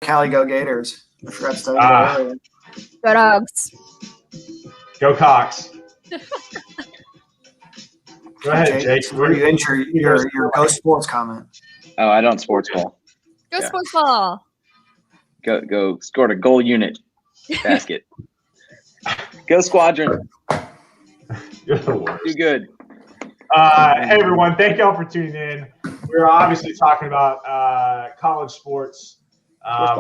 Cali, go Gators. I forgot to tell you that earlier. Go Dogs. Go Cox. Go ahead, Jake. Where you enter your Go Sports comment. Oh, I don't sports ball. Go Sports Ball. Go scored a goal unit basket. Go Squadron. You're the worst. Do good. Hey, everyone. Thank y'all for tuning in. We're obviously talking about college sports.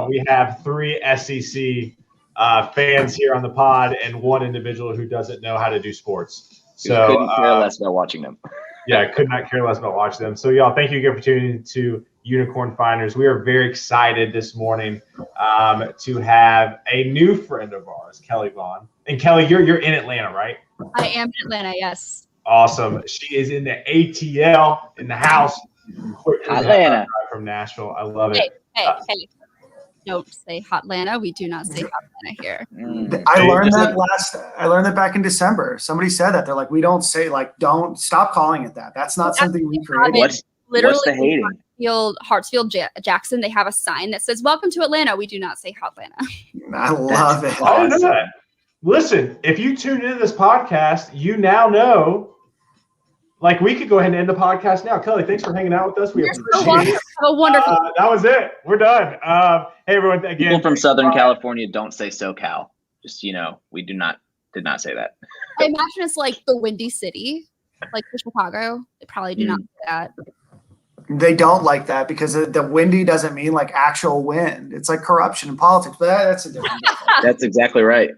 We have 3 SEC fans here on the pod and one individual who doesn't know how to do sports. So couldn't care less about watching them. Yeah, could not care less about watching them. So, y'all, thank you again for tuning in to Unicorn Finders. We are very excited this morning to have a new friend of ours, Kelly Vaughn. And Kelly, you're in Atlanta, right? I am in Atlanta, yes. Awesome. She is in the ATL in the house. Atlanta from Nashville. I love it. Hey. Don't say Hotlanta. We do not say Hotlanta here. I learned that back in December. Somebody said that. They're like, we don't say, don't stop calling it that. That's not something we created. What's the hating? Hartsfield Jackson, they have a sign that says, "Welcome to Atlanta." We do not say Hotlanta. I love it. I didn't know that. Listen, if you tune into this podcast, you now know. We could go ahead and end the podcast now. Kelly, thanks for hanging out with us. We appreciate it. Oh, wonderful. That was it. We're done. Hey, everyone. Again, people from Southern California don't say SoCal. Just, we did not say that. I imagine it's like the Windy City, like for Chicago. They probably do not say that. They don't like that because the windy doesn't mean like actual wind. It's like corruption in politics, but that's a different thing. That's exactly right.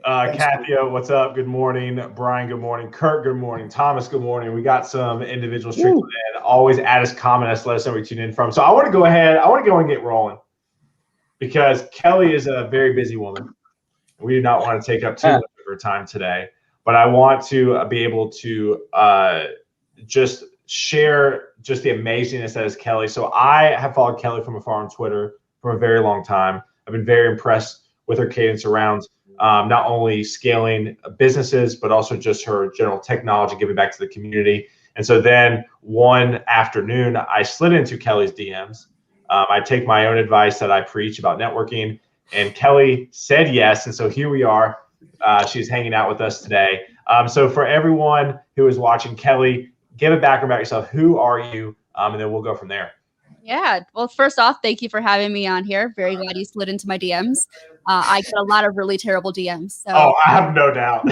Kathia, what's up? Good morning. Brian, good morning. Kurt, good morning. Thomas, good morning. We got some individuals trickling in. Always add us, comment us, let us know where you tune in from. So I want to go and get rolling because Kelly is a very busy woman. We do not want to take up too much of her time today, but I want to be able to just share just the amazingness that is Kelly. So I have followed Kelly from afar on Twitter for a very long time. I've been very impressed with her cadence around not only scaling businesses, but also just her general technology, giving back to the community. And so then one afternoon, I slid into Kelly's DMs. I take my own advice that I preach about networking, and Kelly said yes. And so here we are. She's hanging out with us today. So for everyone who is watching, Kelly, give a background about yourself. Who are you? And then we'll go from there. Yeah. Well, first off, thank you for having me on here. Very glad you slid into my DMs. I get a lot of really terrible DMs. So. Oh, I have no doubt.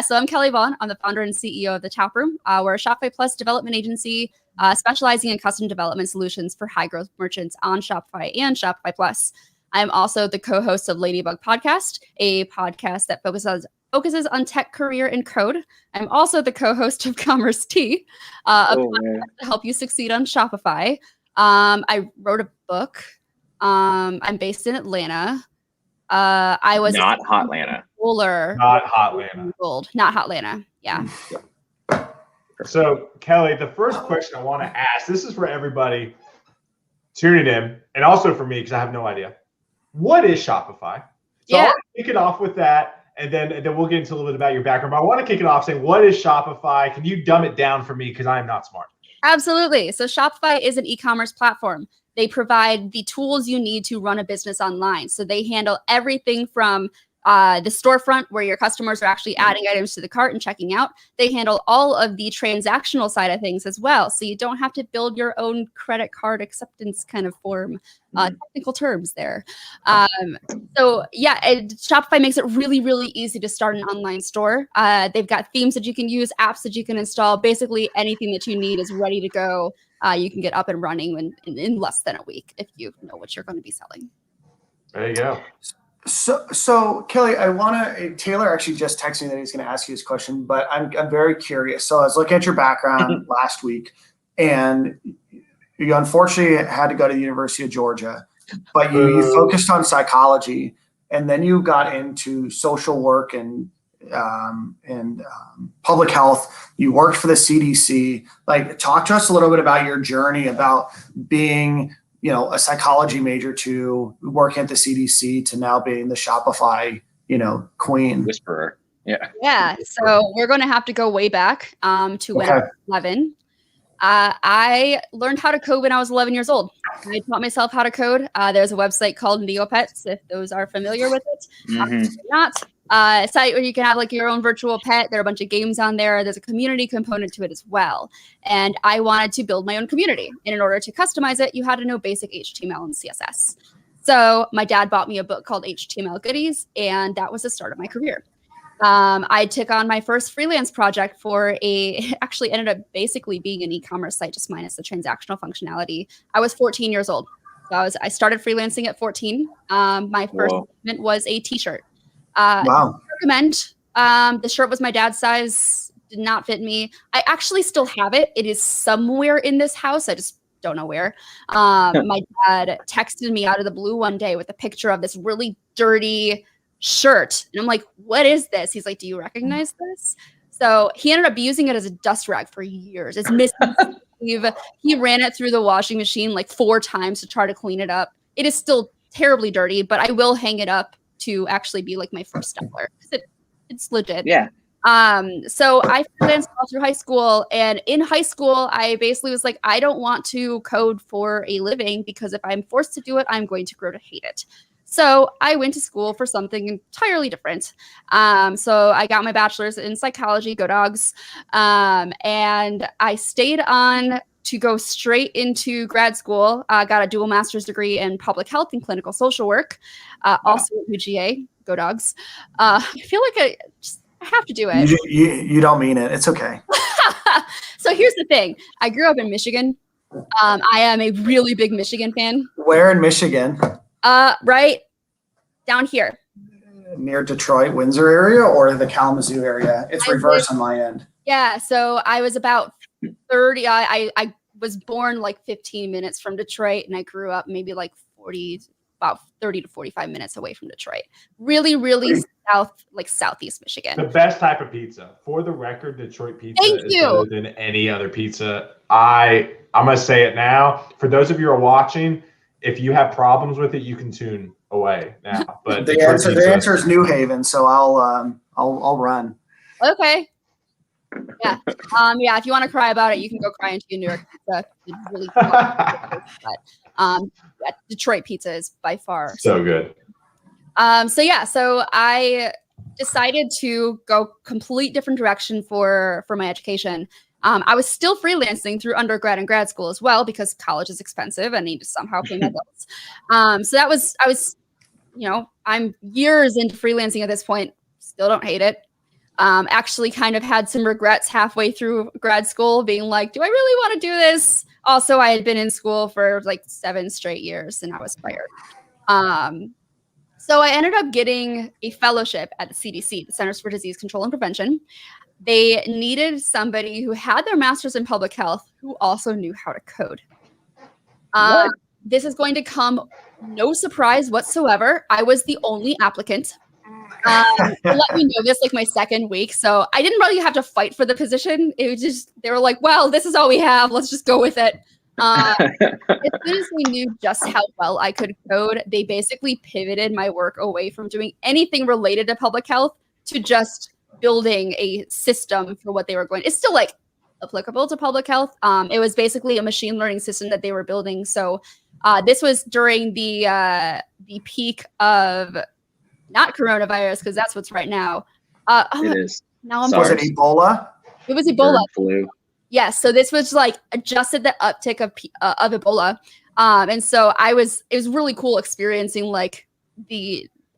So I'm Kelly Vaughn. I'm the founder and CEO of the Taproom. We're a Shopify Plus development agency specializing in custom development solutions for high growth merchants on Shopify and Shopify Plus. I'm also the co-host of Ladybug Podcast, a podcast that focuses on tech, career, and code. I'm also the co-host of Commerce Tea, a podcast to help you succeed on Shopify. I wrote a book. I'm based in Atlanta. I was not Hotlanta. Not Hotlanta. Not Hotlanta. Yeah. So Kelly, the first question I want to ask, this is for everybody tuning in, and also for me because I have no idea. What is Shopify? So I want to kick it off with that. And then we'll get into a little bit about your background. But I want to kick it off saying, what is Shopify? Can you dumb it down for me? Because I am not smart. Absolutely. So Shopify is an e-commerce platform. They provide the tools you need to run a business online. So they handle everything from the storefront where your customers are actually adding items to the cart and checking out. They handle all of the transactional side of things as well. So you don't have to build your own credit card acceptance kind of form, technical terms there. Shopify makes it really, really easy to start an online store. They've got themes that you can use, apps that you can install. Basically anything that you need is ready to go. You can get up and running in less than a week if you know what you're going to be selling. There you go. So Kelly, Taylor actually just texted me that he's going to ask you this question, but I'm very curious. So I was looking at your background last week, and you unfortunately had to go to the University of Georgia, but you focused on psychology, and then you got into social work and public health. You worked for the CDC. Talk to us a little bit about your journey about being a psychology major to working at the CDC to now being the Shopify, queen. Whisperer. Yeah. Yeah. So we're going to have to go way back to when I was 11. I learned how to code when I was 11 years old. I taught myself how to code. There's a website called Neopets, if those are familiar with it. Not. A site where you can have like your own virtual pet. There are a bunch of games on there. There's a community component to it as well. And I wanted to build my own community. And in order to customize it, you had to know basic HTML and CSS. So my dad bought me a book called HTML Goodies, and that was the start of my career. I took on my first freelance project for actually ended up basically being an e-commerce site, just minus the transactional functionality. I was 14 years old. So I started freelancing at 14. My first shipment was a t-shirt. Wow. I recommend. The shirt was my dad's size, did not fit me. I actually still have it. It is somewhere in this house. I just don't know where. My dad texted me out of the blue one day with a picture of this really dirty shirt. And I'm like, what is this? He's like, do you recognize this? So he ended up using it as a dust rag for years. It's missing sleeve. He ran it through the washing machine like 4 times to try to clean it up. It is still terribly dirty, but I will hang it up to actually be like my first dollar. It's legit. Yeah. So I freelanced all through high school, and in high school, I basically was like, I don't want to code for a living because if I'm forced to do it, I'm going to grow to hate it. So I went to school for something entirely different. So I got my bachelor's in psychology, go dogs. And I stayed on to go straight into grad school. Got a dual master's degree in public health and clinical social work. Also at UGA, go dogs. I feel like I have to do it. You don't mean it. It's okay. So here's the thing. I grew up in Michigan. I am a really big Michigan fan. Where in Michigan? Right down here. Near Detroit, Windsor area, or the Kalamazoo area? It's reverse on my end. Yeah, so I was about 30. I was born like 15 minutes from Detroit, and I grew up maybe like about 30 to 45 minutes away from Detroit. Really, really southeast Michigan. The best type of pizza. For the record, Detroit pizza is better than any other pizza. I'm gonna say it now. For those of you who are watching, if you have problems with it, you can tune away now. But the answer is New Haven, so I'll run. Okay. Yeah. Yeah. If you want to cry about it, you can go cry into your New York pizza. It's really but Detroit pizza is by far so good. So I decided to go complete different direction for my education. I was still freelancing through undergrad and grad school as well because college is expensive. I need to somehow pay my bills. So I was, I'm years into freelancing at this point. Still don't hate it. Actually kind of had some regrets halfway through grad school being like, do I really want to do this? Also, I had been in school for like 7 straight years and I was fired. So I ended up getting a fellowship at the CDC, the Centers for Disease Control and Prevention. They needed somebody who had their master's in public health who also knew how to code. This is going to come no surprise whatsoever. I was the only applicant. They let me know this like my second week. So I didn't really have to fight for the position. It was just, they were like, well, this is all we have. Let's just go with it. As soon as they knew just how well I could code, they basically pivoted my work away from doing anything related to public health to just building a system for what they were going. It's still like applicable to public health. It was basically a machine learning system that they were building. So this was during the peak of not coronavirus, because that's what's right now. It is. Now Was it Ebola? It was Ebola. Bird flu. Yes. So this was like adjusted the uptick of Ebola. And so it was really cool experiencing like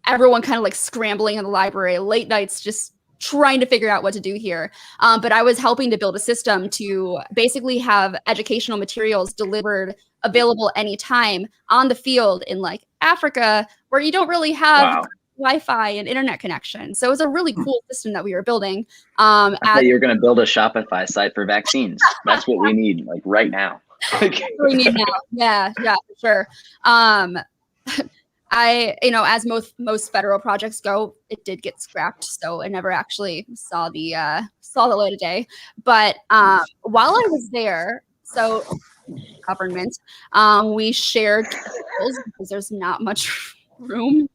everyone kind of like scrambling in the library, late nights, just trying to figure out what to do here. But I was helping to build a system to basically have educational materials delivered available anytime on the field in like Africa, where you don't really have Wi-Fi and internet connection. So it was a really cool system that we were building. I thought you were going to build a Shopify site for vaccines. That's what we need, like right now. We need now. Yeah, for sure. As most federal projects go, it did get scrapped, so it never actually saw the light of day. But while I was there, so government, we shared tables because there's not much room.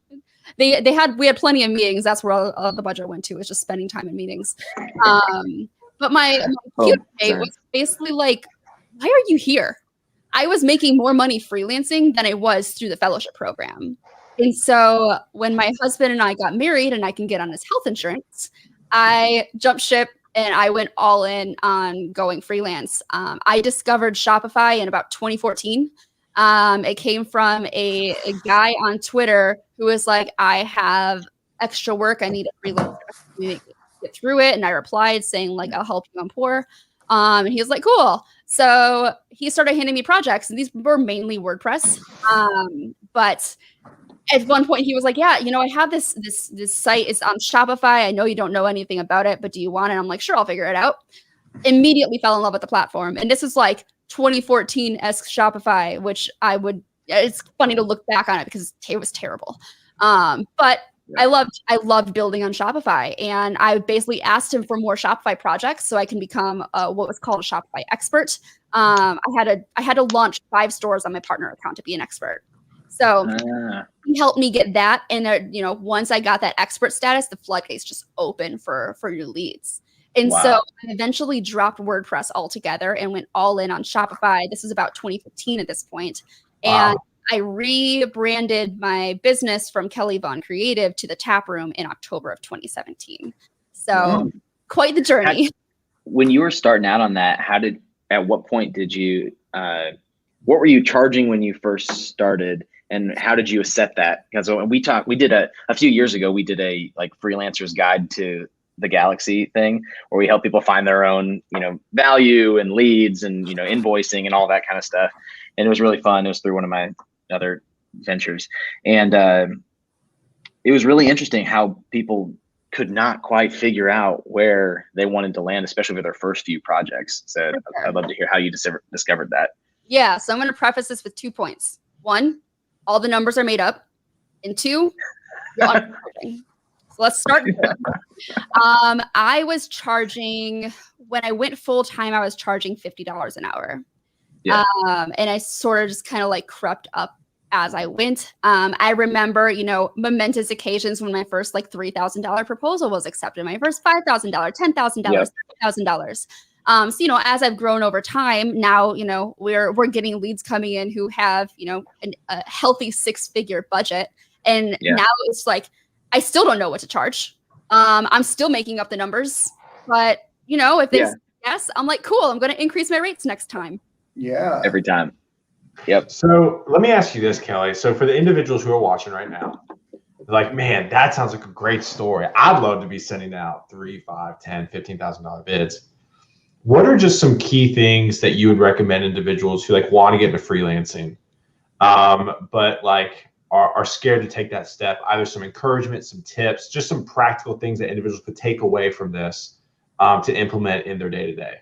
We had plenty of meetings. That's where all the budget went to, was just spending time in meetings. But my day was basically like why are you here? I was making more money freelancing than I was through the fellowship program. And so when my husband and I got married and I can get on his health insurance, I jumped ship and I went all in on going freelance. I discovered Shopify in about 2014. It came from a guy on Twitter who was like, I have extra work. I need a freelancer to get through it. And I replied saying like, I'll help you, I'm poor. And he was like, cool. So he started handing me projects, and these were mainly WordPress. But at one point he was like, yeah, I have this site. It's on Shopify. I know you don't know anything about it, but do you want it? I'm like, sure, I'll figure it out. Immediately fell in love with the platform. And this is like 2014-esque Shopify, which it's funny to look back on it because it was terrible. But I loved building on Shopify, and I basically asked him for more Shopify projects so I can become what was called a Shopify expert. I had to launch 5 stores on my partner account to be an expert. So he helped me get that, and once I got that expert status, the floodgates just open for your leads. And so I eventually dropped WordPress altogether and went all in on Shopify. This is about 2015 at this point, and I rebranded my business from Kelly Vaughn Creative to the Taproom in October of 2017. So quite the journey. When you were starting out on that, at what point did you, what were you charging when you first started, and how did you set that? Because we did a few years ago, we did a like freelancer's guide to the Galaxy thing where we help people find their own, value and leads and, invoicing and all that kind of stuff. And it was really fun. It was through one of my other ventures. And it was really interesting how people could not quite figure out where they wanted to land, especially with their first few projects. So I'd love to hear how you discovered that. Yeah. So I'm going to preface this with 2 points. 1, all the numbers are made up. And 2, you're undercharging. So let's start there. I was charging, when I went full time, I was charging $50 an hour. Yeah. And I sort of just kind of like crept up as I went. I remember, momentous occasions when my first like $3,000 proposal was accepted, my first $5,000, $10,000, $30,000. So, as I've grown over time, now, we're getting leads coming in who have, a healthy 6-figure budget. And now it's like, I still don't know what to charge. I'm still making up the numbers, but if they say yes, I'm like, cool, I'm going to increase my rates next time. Yeah. Every time. Yep. So let me ask you this, Kelly. So for the individuals who are watching right now, they're like, man, that sounds like a great story. I'd love to be sending out $3,000, $5,000, $10,000, $15,000 bids. What are just some key things that you would recommend individuals who like want to get into freelancing, but like are scared to take that step? Either some encouragement, some tips, just some practical things that individuals could take away from this to implement in their day-to-day.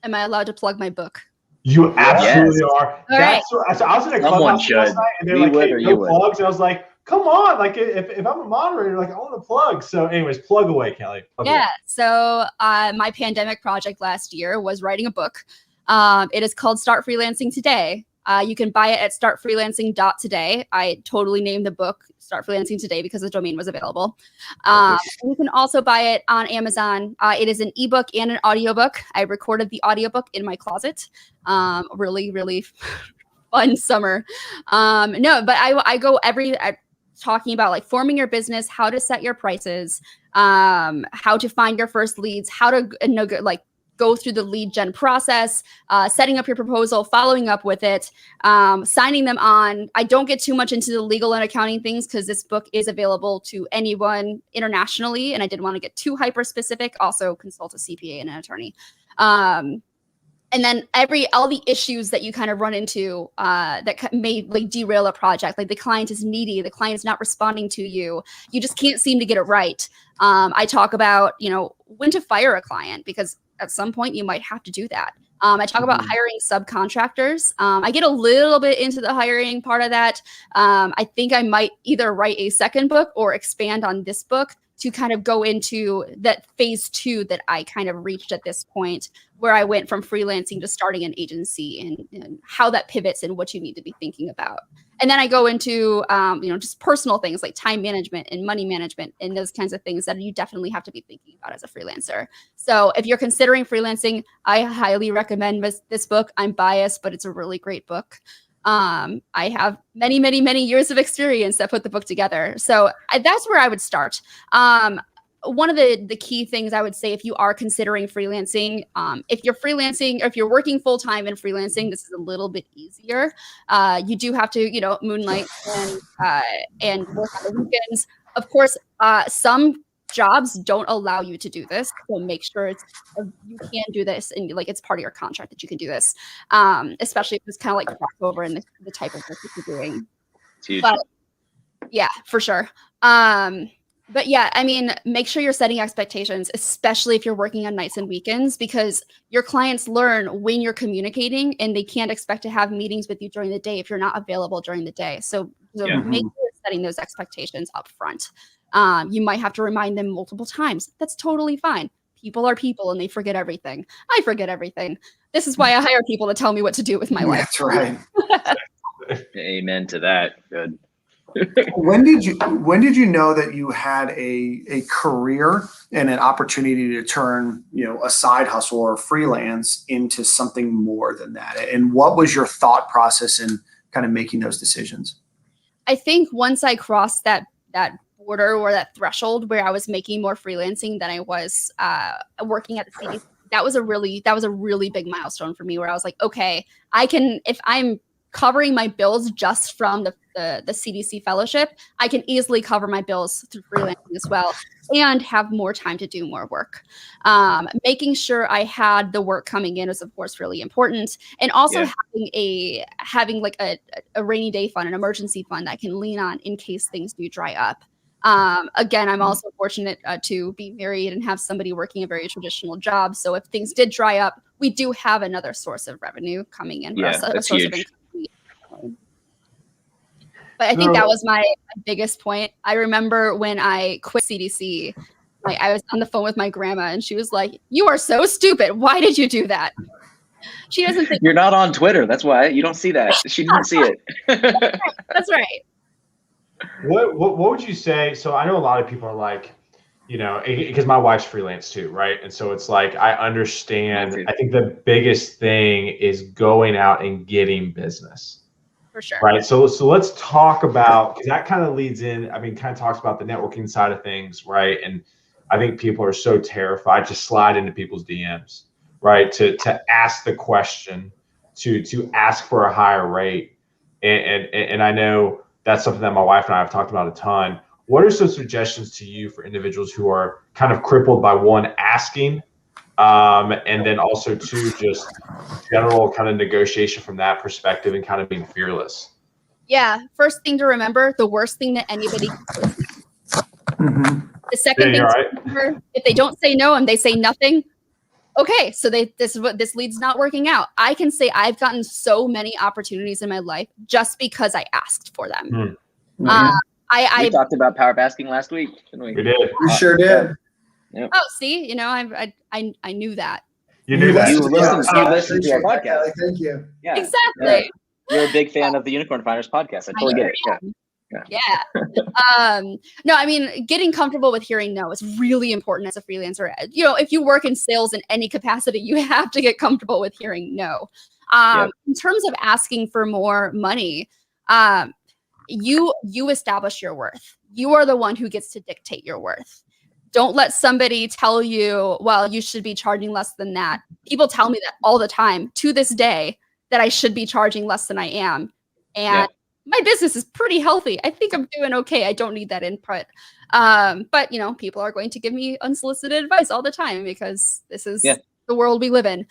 Am I allowed to plug my book? You absolutely are. That's right. So I was in a clubhouse last night, and they're like, hey, no plugs. And I was like, come on. Like, if I'm a moderator, like, I want to plug. So anyways, plug away, Kelly. Plug away. So my pandemic project last year was writing a book. It is called Start Freelancing Today. You can buy it at startfreelancing.today. I totally named the book Start Freelancing Today because the domain was available. You can also buy it on Amazon. It is an ebook and an audiobook. I recorded the audiobook in my closet. Really, really fun summer. But I go talking about like forming your business, how to set your prices, how to find your first leads, how to go through the lead gen process, setting up your proposal, following up with it, signing them on. I don't get too much into the legal and accounting things because this book is available to anyone internationally, and I didn't want to get too hyper specific. Also consult a CPA and an attorney. And then all the issues that you kind of run into that may like derail a project, like the client is needy, the client is not responding to you, you just can't seem to get it right. I talk about, when to fire a client, because at some point you might have to do that. I talk about hiring subcontractors. I get a little bit into the hiring part of that. I think I might either write a second book or expand on this book to kind of go into that phase 2 that I kind of reached at this point, where I went from freelancing to starting an agency, and how that pivots and what you need to be thinking about. And then I go into, just personal things like time management and money management and those kinds of things that you definitely have to be thinking about as a freelancer. So if you're considering freelancing, I highly recommend this book. I'm biased, but it's a really great book. I have many, many, many years of experience that put the book together. So that's where I would start. One of the key things I would say, if you are considering freelancing, if you're freelancing or if you're working full time and freelancing, this is a little bit easier. You do have to, moonlight and work on the weekends. Of course, some jobs don't allow you to do this, so make sure you can do this and it's part of your contract that you can do this, especially if it's kind of like crossover in the type of work that you're doing. It's huge. But yeah, for sure. But yeah, I mean, make sure you're setting expectations, especially if you're working on nights and weekends, because your clients learn when you're communicating, and they can't expect to have meetings with you during the day if you're not available during the day. So make sure you're setting those expectations up front. You might have to remind them multiple times. That's totally fine. People are people, and they forget everything. I forget everything. This is why I hire people to tell me what to do with my life. That's right. Amen to that. Good. When did you know that you had a career and an opportunity to turn, a side hustle or freelance into something more than that? And what was your thought process in kind of making those decisions? I think once I crossed that border or that threshold where I was making more freelancing than I was working at the CDC, that was a really big milestone for me, where I was like, okay, if I'm covering my bills just from the CDC fellowship, I can easily cover my bills through freelancing as well, and have more time to do more work. Making sure I had the work coming in is, of course, really important, and also having like a rainy day fund, an emergency fund that I can lean on in case things do dry up. Again, I'm also fortunate to be married and have somebody working a very traditional job. So if things did dry up, we do have another source of revenue coming in. Yeah, that's huge. But I think that was my biggest point. I remember when I quit CDC, I was on the phone with my grandma, and she was like, "You are so stupid. Why did you do that?" She doesn't think you're not on Twitter. That's why you don't see that. She didn't see it. That's right. What would you say? So I know a lot of people are like, because my wife's freelance too, right? And so it's like, I understand. I think the biggest thing is going out and getting business. For sure. Right. So let's talk about, because that kind of leads in, kind of talks about the networking side of things, right? And I think people are so terrified to slide into people's DMs, right? To ask the question, to ask for a higher rate. And I know that's something that my wife and I have talked about a ton. What are some suggestions to you for individuals who are kind of crippled by, one, asking, and then also two, just general kind of negotiation from that perspective and kind of being fearless? Yeah. First thing to remember, the worst thing that anybody can do. Mm-hmm. The second thing to remember, if they don't say no and they say nothing, okay, so this lead's not working out. I can say I've gotten so many opportunities in my life just because I asked for them. Mm-hmm. We talked about power basking last week, didn't we? We did. We sure did. Yep. Oh, see, I knew that. You knew that. You listened to our podcast. Thank you. Yeah. Exactly. Yeah. You're a big fan of the Unicorn Finders podcast. I totally get it. Yeah. No, getting comfortable with hearing no is really important as a freelancer. If you work in sales in any capacity, you have to get comfortable with hearing no. In terms of asking for more money, you establish your worth. You are the one who gets to dictate your worth. Don't let somebody tell you, well, you should be charging less than that. People tell me that all the time to this day, that I should be charging less than I am. And my business is pretty healthy. I think I'm doing okay. I don't need that input. But people are going to give me unsolicited advice all the time, because this is the world we live in.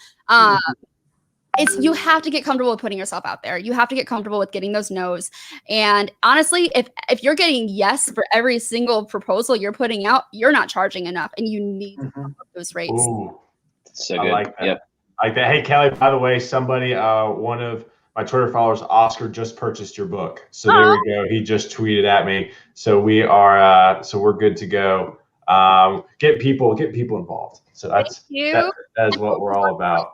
You have to get comfortable with putting yourself out there. You have to get comfortable with getting those no's. And honestly, if you're getting yes for every single proposal you're putting out, you're not charging enough, and you need to up those rates. Ooh, so good. I like that. Yep. Like that. Hey, Kelly, by the way, somebody, one of my Twitter followers, Oscar, just purchased your book. So there we go. He just tweeted at me. So we are, so we're good to go. Get people involved. So that is what we're all about.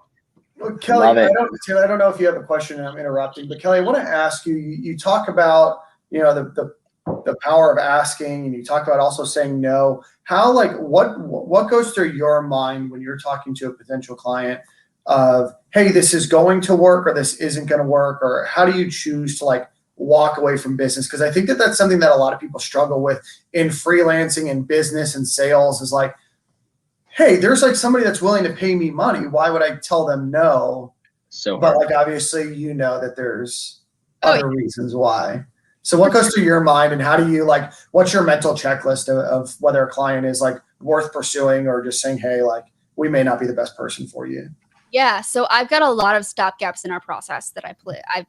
Well, Kelly, Love it. I don't know if you have a question. I'm interrupting, but Kelly, I want to ask you. You talk about the power of asking, and you talk about also saying no. How what goes through your mind when you're talking to a potential client of, hey, this is going to work or this isn't going to work, or how do you choose to walk away from business? Because I think that's something that a lot of people struggle with in freelancing and business and sales is like, hey, there's somebody that's willing to pay me money. Why would I tell them no? But obviously, that there's other reasons why. So what goes through your mind, and how do you what's your mental checklist of whether a client is worth pursuing or just saying, hey, we may not be the best person for you? Yeah, so I've got a lot of stopgaps in our process that I've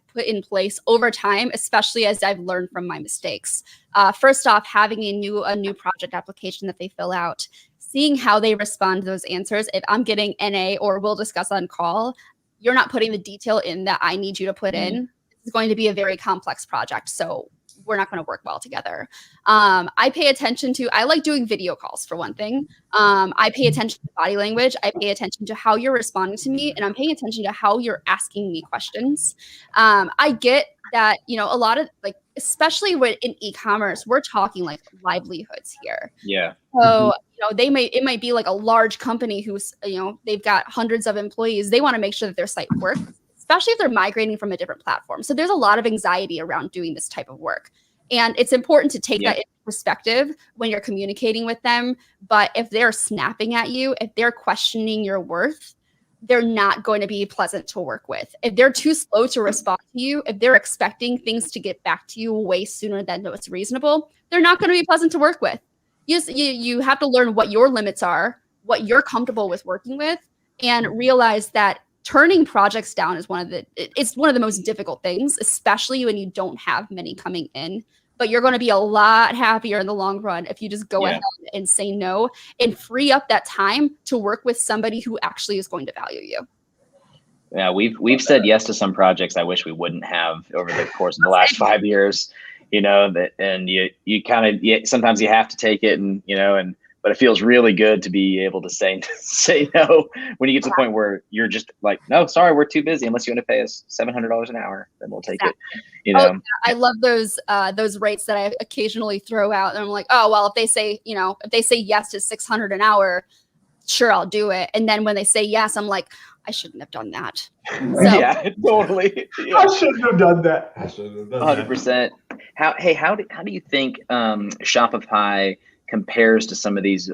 put in place over time, especially as I've learned from my mistakes. First off, having a new project application that they fill out, seeing how they respond to those answers. If I'm getting NA or we'll discuss on call, you're not putting the detail in that I need you to put in. It's going to be a very complex project, so we're not going to work well together. I pay attention to, I like doing video calls for one thing. I pay attention to body language. I pay attention to how you're responding to me, and I'm paying attention to how you're asking me questions. I get that, a lot of especially in e-commerce, we're talking livelihoods here. Yeah. So, it might be a large company who's, they've got hundreds of employees. They want to make sure that their site works, especially if they're migrating from a different platform. So there's a lot of anxiety around doing this type of work. And it's important to take that into perspective when you're communicating with them. But if they're snapping at you, if they're questioning your worth, they're not going to be pleasant to work with. If they're too slow to respond to you, if they're expecting things to get back to you way sooner than what's reasonable, they're not going to be pleasant to work with. You have to learn what your limits are, what you're comfortable with working with, and realize that turning projects down is one of the most difficult things, especially when you don't have many coming in. But you're going to be a lot happier in the long run if you just go ahead and say no and free up that time to work with somebody who actually is going to value you. Yeah, we've said yes to some projects I wish we wouldn't have over the course of the last 5 years. And you kind of sometimes you have to take it, but it feels really good to be able to say no when you get to the point where you're just like, no, sorry, we're too busy. Unless you want to pay us $700 an hour, then we'll take it. I love those rates that I occasionally throw out, and I'm like, oh well, if they say yes to $600 an hour, sure, I'll do it. And then when they say yes, I'm like, I shouldn't have done that. So, yeah, totally. Yeah. I shouldn't have done that. 100%. How do you think Shopify compares to some of these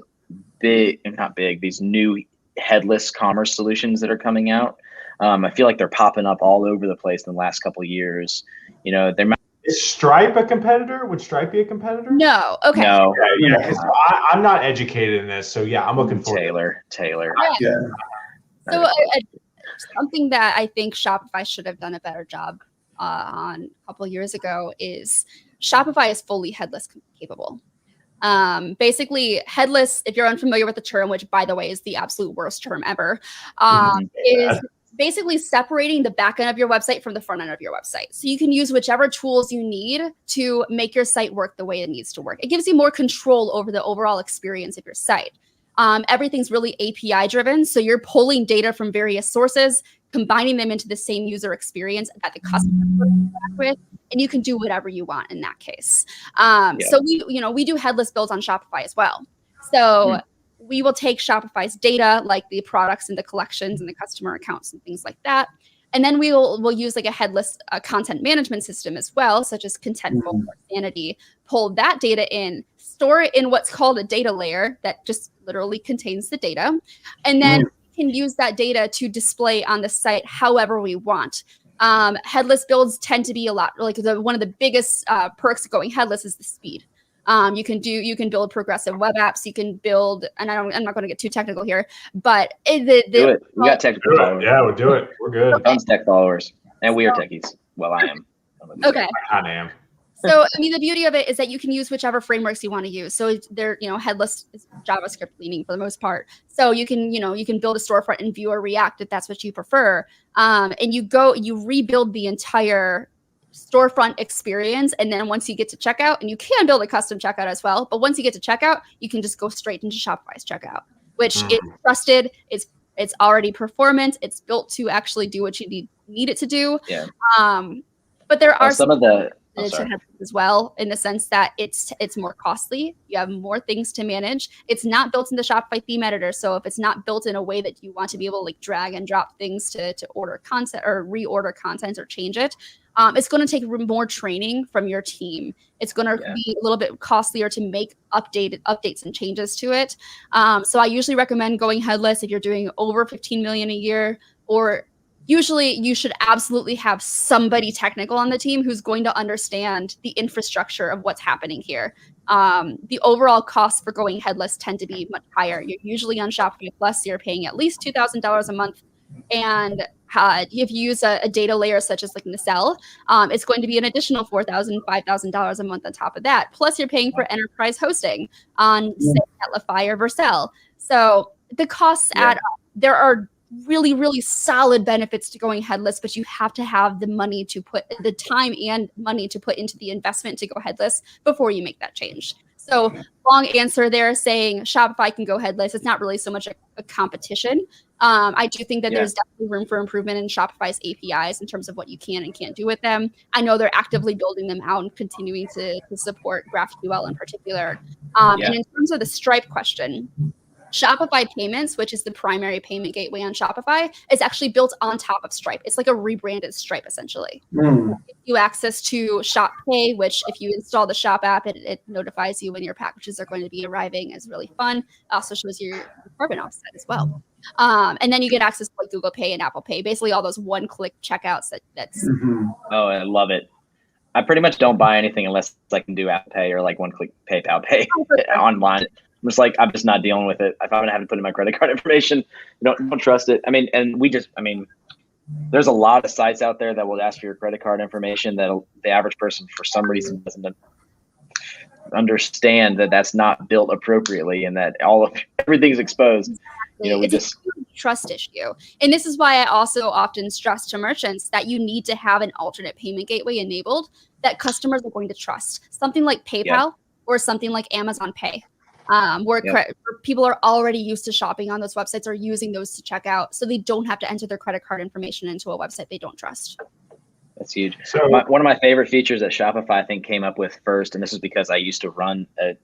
these new headless commerce solutions that are coming out? I feel like they're popping up all over the place in the last couple of years. Is Stripe a competitor? Would Stripe be a competitor? No. Okay. No. Yeah, because I'm not educated in this, so yeah, I'm looking for Taylor. Yeah. So something that I think Shopify should have done a better job on a couple of years ago is Shopify is fully headless capable. Basically, headless, if you're unfamiliar with the term, which by the way is the absolute worst term ever, is basically separating the back end of your website from the front end of your website. So you can use whichever tools you need to make your site work the way it needs to work. It gives you more control over the overall experience of your site. Everything's really API driven. So you're pulling data from various sources, combining them into the same user experience that the customer interact with, and you can do whatever you want in that case. So we do headless builds on Shopify as well. So we will take Shopify's data, like the products and the collections and the customer accounts and things like that. And then we'll use a headless content management system as well, such as Contentful or Sanity, pull that data in, store it in what's called a data layer that just literally contains the data. And then we can use that data to display on the site however we want. Headless builds tend to be a lot, one of the biggest perks of going headless is the speed. You can build progressive web apps. You can build, and I'm not going to get too technical here, but do it. We got technical followers. Yeah, we'll do it. We're good. Tons tech followers, and we are techies. Well, I am. Okay. I am. So, the beauty of it is that you can use whichever frameworks you want to use. So they're, headless is JavaScript leaning for the most part. So you can build a storefront in Vue or React if that's what you prefer. And you rebuild the entire storefront experience. And then once you get to checkout, and you can build a custom checkout as well, but once you get to checkout, you can just go straight into Shopify's checkout, which is trusted. It's already performant. It's built to actually do what you need it to do. Yeah. But there are some of the as well, in the sense that it's more costly. You have more things to manage. It's not built in the Shopify theme editor. So if it's not built in a way that you want to be able to like drag and drop things to order content or reorder content or change it, it's going to take more training from your team. It's going to be a little bit costlier to make updates and changes to it. So I usually recommend going headless if you're doing over 15 million a year, or usually you should absolutely have somebody technical on the team who's going to understand the infrastructure of what's happening here. The overall costs for going headless tend to be much higher. You're usually on Shopify Plus, you're paying at least $2,000 a month. And if you use a data layer such as like Nacelle, it's going to be an additional $4,000, $5,000 a month on top of that. Plus you're paying for enterprise hosting on say, Netlify or Vercel. So the costs add up. There are really, really solid benefits to going headless, but you have to have the money to put the time and money to put into the investment to go headless before you make that change. So long answer there saying Shopify can go headless. It's not really so much a competition. I do think that there's definitely room for improvement in Shopify's APIs in terms of what you can and can't do with them. I know they're actively building them out and continuing to support GraphQL in particular. And in terms of the Stripe question, Shopify Payments, which is the primary payment gateway on Shopify, is actually built on top of Stripe. It's like a rebranded Stripe, essentially. It gives you access to Shop Pay, which if you install the Shop app, it notifies you when your packages are going to be arriving. It's really fun. It also shows your carbon offset as well. And then you get access to like Google Pay and Apple Pay, basically all those one-click checkouts. That's Oh, I love it. I pretty much don't buy anything unless I can do Apple Pay or like one-click PayPal Pay online. I'm just not dealing with it. If I'm gonna have to put in my credit card information, don't trust it. I mean, there's a lot of sites out there that will ask for your credit card information that the average person for some reason doesn't understand that that's not built appropriately and that everything's exposed. It's a trust issue. And this is why I also often stress to merchants that you need to have an alternate payment gateway enabled that customers are going to trust. Something like PayPal or something like Amazon Pay. Where people are already used to shopping on those websites or using those to check out, so they don't have to enter their credit card information into a website they don't trust. That's huge. So one of my favorite features that Shopify, I think, came up with first, and this is because I used to run a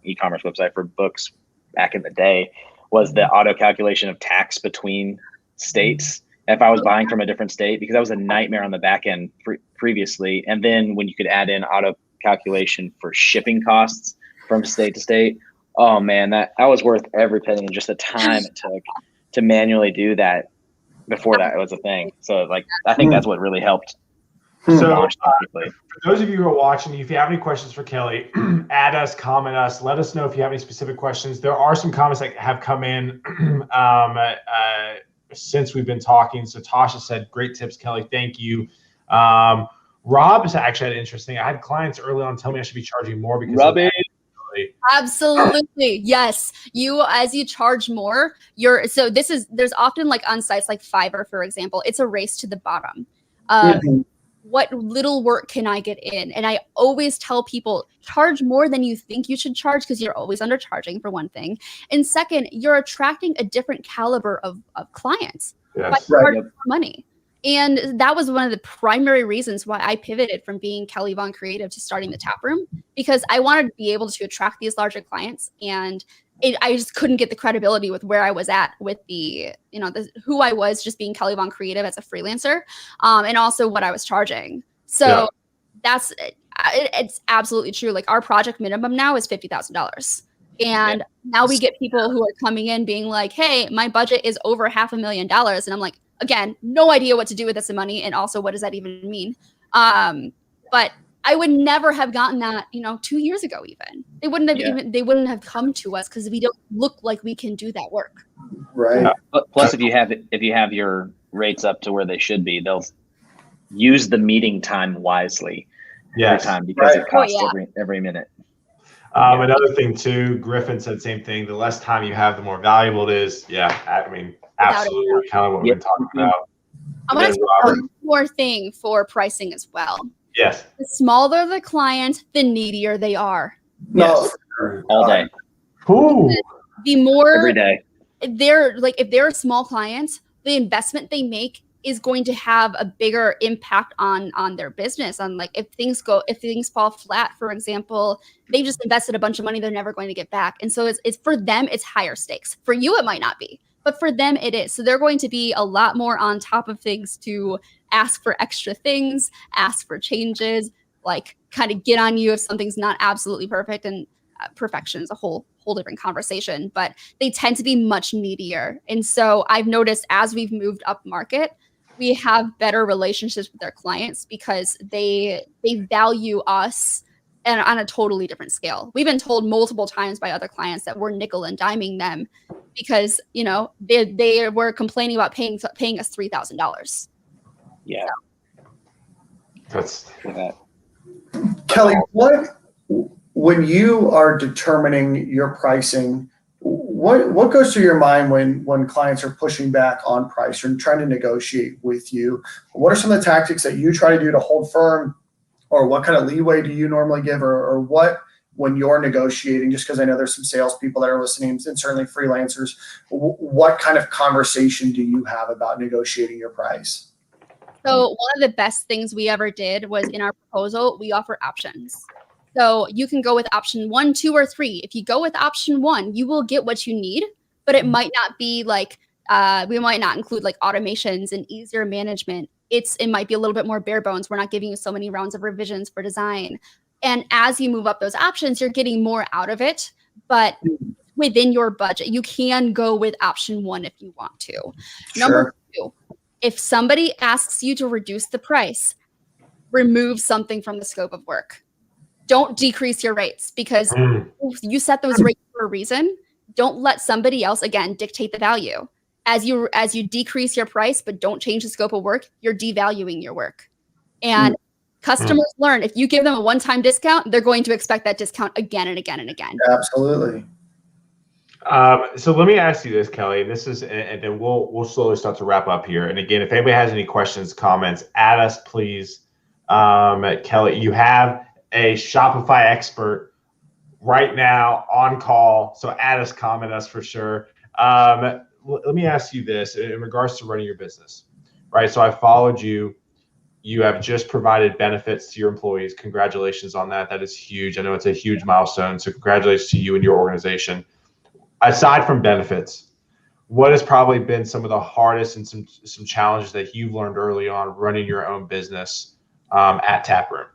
e-commerce website for books back in the day, was the auto calculation of tax between states. If I was buying from a different state, because that was a nightmare on the back end previously. And then when you could add in auto calculation for shipping costs from state to state, oh man, that was worth every penny, and just the time it took to manually do that before that was a thing. So I think that's what really helped. So for those of you who are watching, if you have any questions for Kelly, add us, comment us, let us know if you have any specific questions. There are some comments that have come in since we've been talking. So Tasha said, great tips, Kelly. Thank you. Rob has actually had interesting. I had clients early on tell me I should be charging more because Absolutely. Yes. As you charge more, there's often like on sites like Fiverr, for example, it's a race to the bottom. What little work can I get in? And I always tell people, charge more than you think you should charge, because you're always undercharging, for one thing. And second, you're attracting a different caliber of clients by charging more money. And that was one of the primary reasons why I pivoted from being Kelly Vaughn Creative to starting the Taproom, because I wanted to be able to attract these larger clients, and I just couldn't get the credibility with where I was at with who I was, just being Kelly Vaughn Creative as a freelancer, and also what I was charging. So it's absolutely true. Like our project minimum now is $50,000. And now we get people who are coming in being like, hey, my budget is over $500,000. And I'm like, again, no idea what to do with this money. And also, what does that even mean? But I would never have gotten that, 2 years ago, even. They wouldn't have come to us because we don't look like we can do that work. Right. Plus, if you have your rates up to where they should be, they'll use the meeting time wisely every time, because it costs every minute. Another thing too, Griffin said the same thing. The less time you have, the more valuable it is. Absolutely. Kind of what we've been talking about. I want to say one more thing for pricing as well. Yes. The smaller the client, the needier they are. No, Yes. All day. Ooh. The more Every day. if they're a small client, the investment they make is going to have a bigger impact on their business. On like if things fall flat, for example, they just invested a bunch of money they're never going to get back. And so it's for them, it's higher stakes. For you, it might not be, but for them it is. So they're going to be a lot more on top of things to ask for extra things, ask for changes, like kind of get on you if something's not absolutely perfect. And perfection is a whole different conversation, but they tend to be much needier. And so I've noticed as we've moved up market, we have better relationships with their clients because they value us and on a totally different scale. We've been told multiple times by other clients that we're nickel and diming them because, you know, they were complaining about paying us $3,000. Yeah. That's Kelly, when you are determining your pricing, what goes through your mind when clients are pushing back on price or trying to negotiate with you? What are some of the tactics that you try to do to hold firm, or what kind of leeway do you normally give, or what when you're negotiating? Just because I know there's some salespeople that are listening, and certainly freelancers. What kind of conversation do you have about negotiating your price? So one of the best things we ever did was in our proposal, we offer options. So you can go with option 1, 2, or 3. If you go with option 1, you will get what you need, but it might not be like, we might not include like automations and easier management. It might be a little bit more bare bones. We're not giving you so many rounds of revisions for design. And as you move up those options, you're getting more out of it, but within your budget. You can go with option 1 if you want to. Sure. Number 2, if somebody asks you to reduce the price, remove something from the scope of work. Don't decrease your rates because you set those rates for a reason. Don't let somebody else, again, dictate the value. As you decrease your price, but don't change the scope of work, you're devaluing your work. And customers learn, if you give them a one-time discount, they're going to expect that discount again and again and again. Absolutely. So let me ask you this, Kelly. This is, and then we'll slowly start to wrap up here. And again, if anybody has any questions, comments, add us, please. Kelly, you have a Shopify expert right now on call, so add us, comment us for sure. Let me ask you this in regards to running your business, right? So I followed you. You have just provided benefits to your employees. Congratulations on that. That is huge. I know it's a huge milestone. So congratulations to you and your organization. Aside from benefits, what has probably been some of the hardest and some challenges that you've learned early on running your own business at Taproom?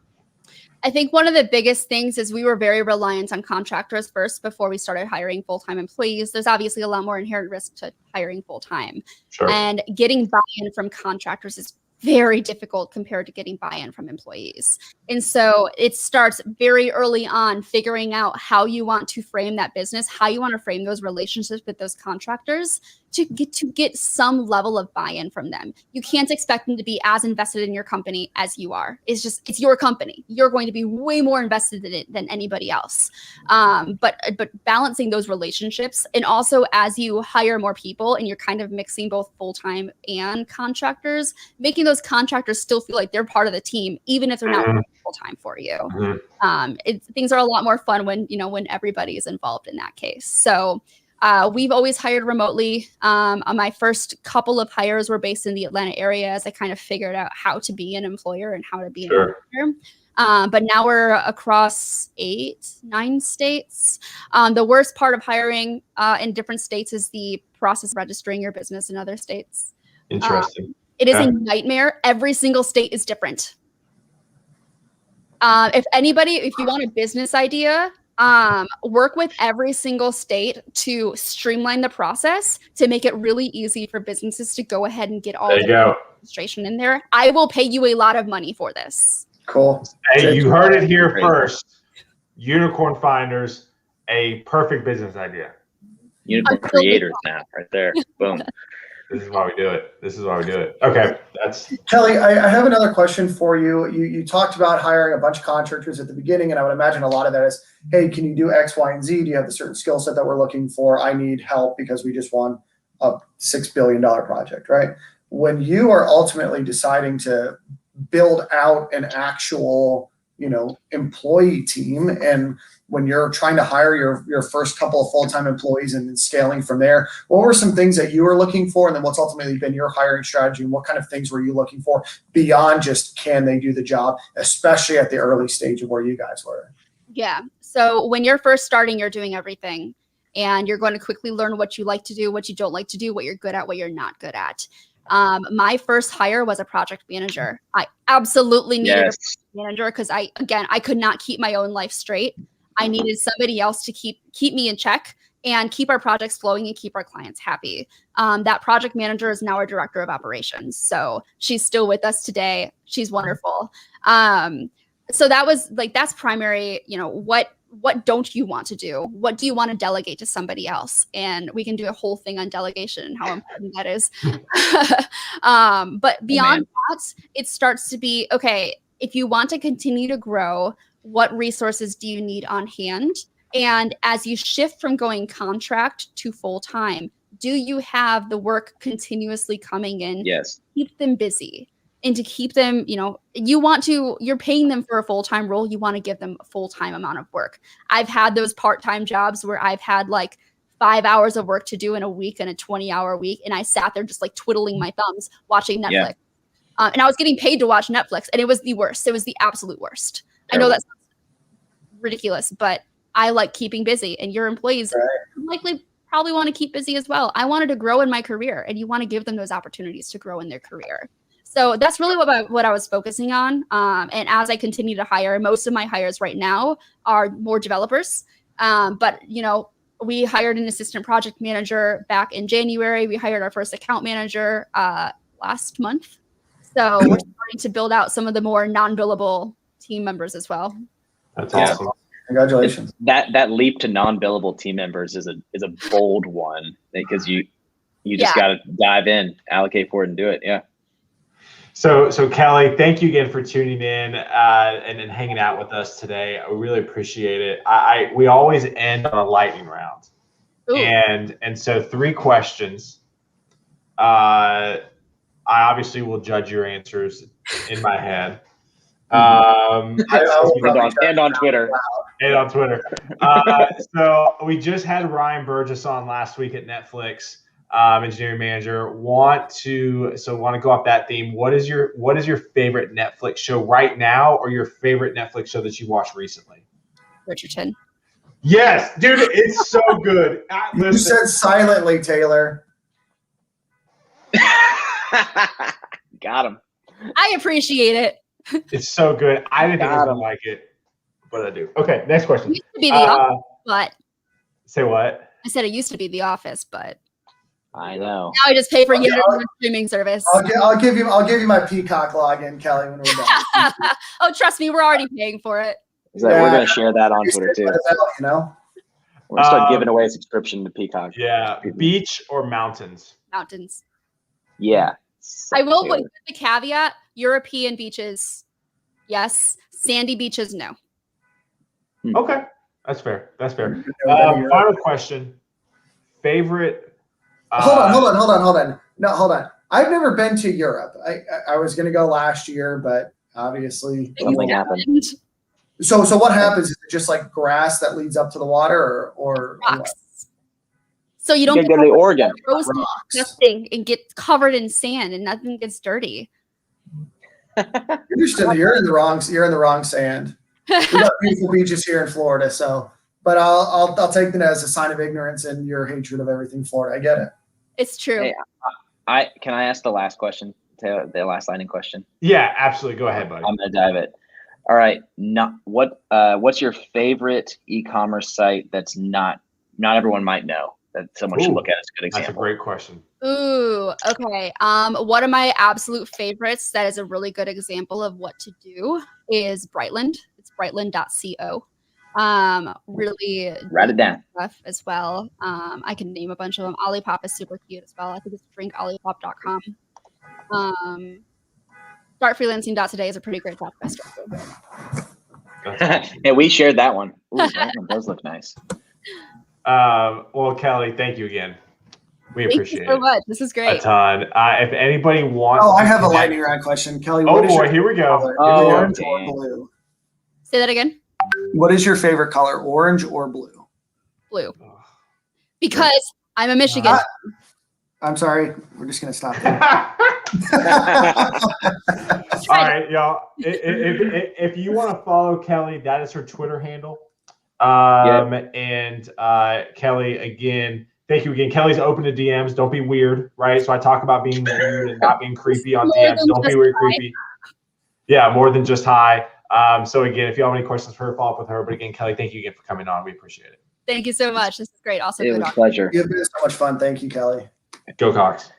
I think one of the biggest things is we were very reliant on contractors first before we started hiring full-time employees. There's obviously a lot more inherent risk to hiring full-time. Sure. And getting buy-in from contractors is very difficult compared to getting buy-in from employees. And so it starts very early on figuring out how you want to frame that business, how you want to frame those relationships with those contractors to get some level of buy-in from them. You can't expect them to be as invested in your company as you are. It's your company. You're going to be way more invested in it than anybody else. But balancing those relationships, and also as you hire more people and you're kind of mixing both full-time and contractors, making those contractors still feel like they're part of the team, even if they're not working full-time for you. Things are a lot more fun when everybody is involved in that case. So we've always hired remotely. My first couple of hires were based in the Atlanta area as I kind of figured out how to be an employer and how to be an employer. But now we're across 8-9 states. The worst part of hiring in different states is the process of registering your business in other states. Interesting. It is a nightmare. Every single state is different. If you want a business idea, work with every single state to streamline the process to make it really easy for businesses to go ahead and get all the registration in there. I will pay you a lot of money for this. Cool. Hey, you heard it here first. Unicorn Finders, a perfect business idea. Unicorn creators now, right there. Boom. This is why we do it. Okay, that's Kelly. I have another question for you. You talked about hiring a bunch of contractors at the beginning, and I would imagine a lot of that is, hey, can you do X, Y, and Z? Do you have the certain skill set that we're looking for? I need help because we just won a $6 billion project, right? When you are ultimately deciding to build out an actual, employee team. And when you're trying to hire your first couple of full-time employees and then scaling from there, what were some things that you were looking for? And then what's ultimately been your hiring strategy? And what kind of things were you looking for beyond just can they do the job, especially at the early stage of where you guys were? Yeah. So when you're first starting, you're doing everything. And you're going to quickly learn what you like to do, what you don't like to do, what you're good at, what you're not good at. My first hire was a project manager. I absolutely needed a project manager because I could not keep my own life straight. I needed somebody else to keep me in check and keep our projects flowing and keep our clients happy. That project manager is now our director of operations. So she's still with us today. She's wonderful. So that was that's primary, what don't you want to do? What do you want to delegate to somebody else? And we can do a whole thing on delegation and how important that is. But beyond that, it starts to be, okay, if you want to continue to grow, what resources do you need on hand? And as you shift from going contract to full-time, do you have the work continuously coming in? Yes. Keep them busy. And to keep them, you're paying them for a full-time role. You want to give them a full-time amount of work. I've had those part-time jobs where I've had 5 hours of work to do in a week and a 20-hour week. And I sat there just twiddling my thumbs watching Netflix. Yeah. And I was getting paid to watch Netflix. And it was the worst. It was the absolute worst. Terrible. I know that sounds ridiculous, but I like keeping busy. And your employees likely probably want to keep busy as well. I wanted to grow in my career. And you want to give them those opportunities to grow in their career. So that's really what I was focusing on. And as I continue to hire, most of my hires right now are more developers. But, we hired an assistant project manager back in January. We hired our first account manager last month. So we're starting to build out some of the more non-billable team members as well. That's awesome. Congratulations. That leap to non-billable team members is a bold one because you just got to dive in, allocate for it, and do it. Yeah. So Kelly, thank you again for tuning in and hanging out with us today. I really appreciate it. We always end on a lightning round. Ooh. And so 3 questions. I obviously will judge your answers in my head. And on Twitter. And on Twitter. So we just had Ryan Burgess on last week at Netflix. Engineering manager. Want to go off that theme. What is your favorite Netflix show right now, or your favorite Netflix show that you watched recently? Bridgerton. Yes, dude, it's so good. You said silently, Taylor. Got him. I appreciate it. It's so good. I didn't think I was gonna like it, but I do. Okay, next question. It used to be The Office, but say what? I said it used to be The Office, but I know. Now I just pay for yet another streaming service. I'll give you my Peacock login, Kelly, when we're done. Oh, trust me, we're already paying for it. We're going to share that on Twitter too. We're going to start giving away a subscription to Peacock. Yeah, beach or mountains? Mountains. Yeah. I will put the caveat: European beaches, yes. Sandy beaches, no. Okay, that's fair. Final question: favorite. Hold on. No, hold on. I've never been to Europe. I was going to go last year, but obviously something happened. So what happens? Is it just grass that leads up to the water, or rocks? What? So you don't get to Oregon, disgusting and get covered in sand, and nothing gets dirty. You're in the wrong sand. We got beautiful beaches here in Florida, so. But I'll take that as a sign of ignorance and your hatred of everything Florida. I get it. It's true. Hey, can I ask the last question, the last lightning question? Yeah, absolutely. Go ahead, buddy. I'm gonna dive it. All right. What's your favorite e-commerce site that's not everyone might know that someone should look at as a good example? That's a great question. Ooh, okay. One of my absolute favorites that is a really good example of what to do is Brightland. It's brightland.co. Really write it down stuff as well. I can name a bunch of them. Olipop is super cute as well. I think it's drinkolipop.com. Startfreelancing.today is a pretty great database. Yeah, we shared that one. Ooh, that one does look nice. Well, Kelly, thank you again. We Thank appreciate you so it much. This is a great. ton. If anybody wants, Oh, I to have a connect- lightning round question, Kelly. Oh What is your boy, here we go. color? Oh, Orange or dang. blue? Say that again. What is your favorite color, orange or blue? Blue. Because I'm a Michigan. I'm sorry. We're just gonna stop there. All right, y'all. If you want to follow Kelly, that is her Twitter handle. And Kelly, again, thank you again. Kelly's open to DMs. Don't be weird, right? So I talk about being weird and not being creepy on More DMs. than Don't be just weird, hi. creepy. Yeah, more than just hi. So again, if you have any questions for her, follow up with her. But again, Kelly, thank you again for coming on. We appreciate it. Thank you so much. This is great. Also, It good was on. a pleasure. You've been so much fun. Thank you, Kelly. Go Cox.